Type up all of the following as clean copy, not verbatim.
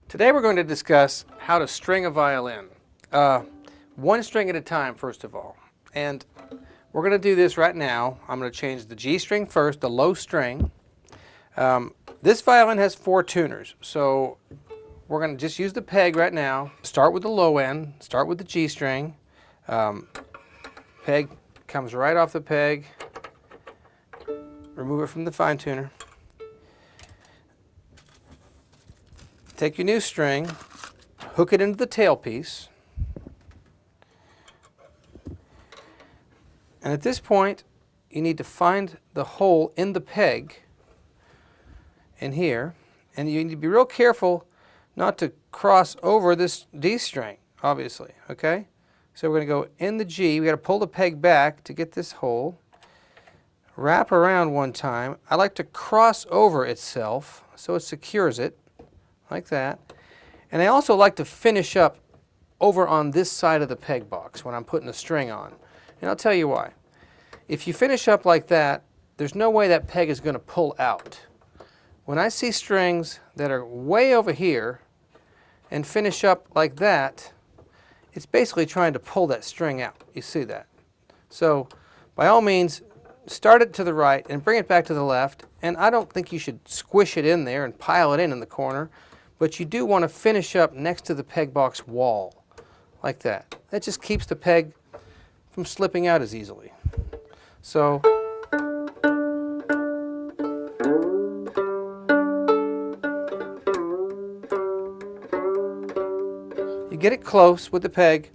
Today we're going to discuss how to string a violin. One string at a time, first of all. And we're going to do this right now. I'm going to change the G string first, the low string. This violin has 4 tuners, so we're going to just use the peg right now. Start with the low end, start with the G string. Peg comes right off the peg. Remove it from the fine tuner. Take your new string, hook it into the tailpiece, and at this point you need to find the hole in the peg in here, and you need to be real careful not to cross over this D string, obviously, okay? So we're going to go in the G, we got to pull the peg back to get this hole, wrap around one time. I like to cross over itself so it secures it, like that. And I also like to finish up over on this side of the peg box when I'm putting the string on. And I'll tell you why. If you finish up like that, there's no way that peg is going to pull out. When I see strings that are way over here and finish up like that, it's basically trying to pull that string out. You see that? So by all means, start it to the right and bring it back to the left. And I don't think you should squish it in there and pile it in the corner. But you do want to finish up next to the peg box wall, like that. That just keeps the peg from slipping out as easily. So you get it close with the peg,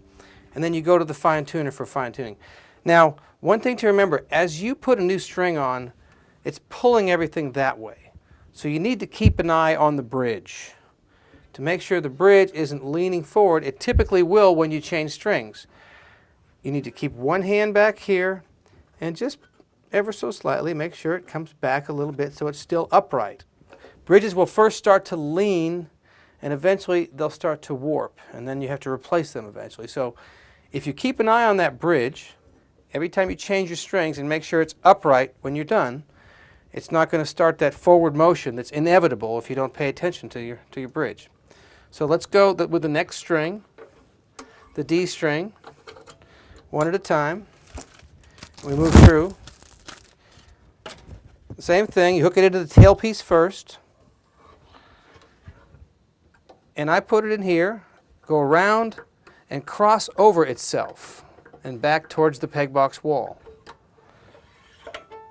and then you go to the fine tuner for fine tuning. Now, one thing to remember, as you put a new string on, it's pulling everything that way. So you need to keep an eye on the bridge to make sure the bridge isn't leaning forward. It typically will when you change strings. You need to keep one hand back here and just ever so slightly make sure it comes back a little bit so it's still upright. Bridges will first start to lean and eventually they'll start to warp, and then you have to replace them eventually. So if you keep an eye on that bridge every time you change your strings and make sure it's upright when you're done, it's not going to start that forward motion that's inevitable if you don't pay attention to your bridge. So let's go with the next string, the D string, one at a time. We move through. Same thing, you hook it into the tailpiece first. And I put it in here, go around and cross over itself and back towards the peg box wall.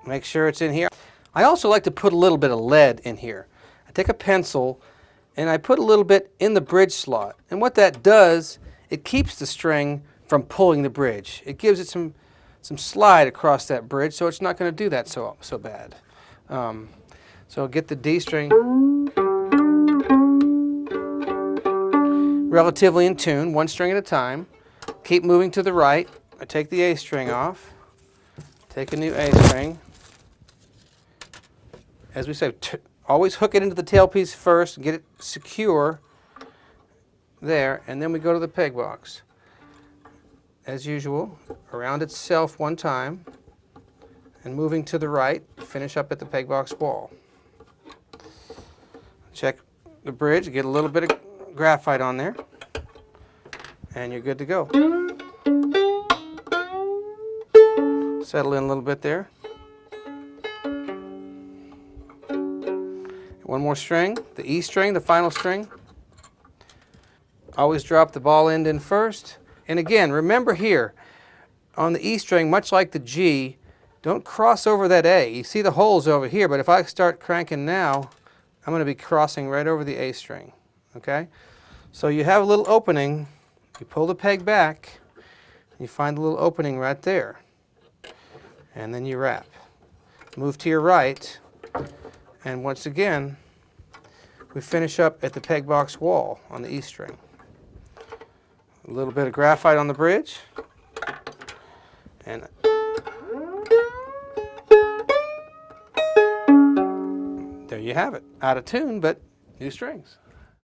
Make sure it's in here. I also like to put a little bit of lead in here. I take a pencil and I put a little bit in the bridge slot. And what that does, it keeps the string from pulling the bridge. It gives it some slide across that bridge, so it's not going to do that so bad. So get the D string relatively in tune, one string at a time. Keep moving to the right. I take the A string off. Take a new A string. As we say, always hook it into the tailpiece first, get it secure there, and then we go to the peg box. As usual, around itself one time, and moving to the right, finish up at the peg box wall. Check the bridge, get a little bit of graphite on there, and you're good to go. Settle in a little bit there. One more string, the E string, the final string. Always drop the ball end in first. And again, remember here, on the E string, much like the G, don't cross over that A. You see the holes over here, but if I start cranking now, I'm going to be crossing right over the A string. Okay? So you have a little opening, you pull the peg back, you find a little opening right there. And then you wrap. Move to your right. And once again, we finish up at the peg box wall on the E string. A little bit of graphite on the bridge. And there you have it. Out of tune, but new strings.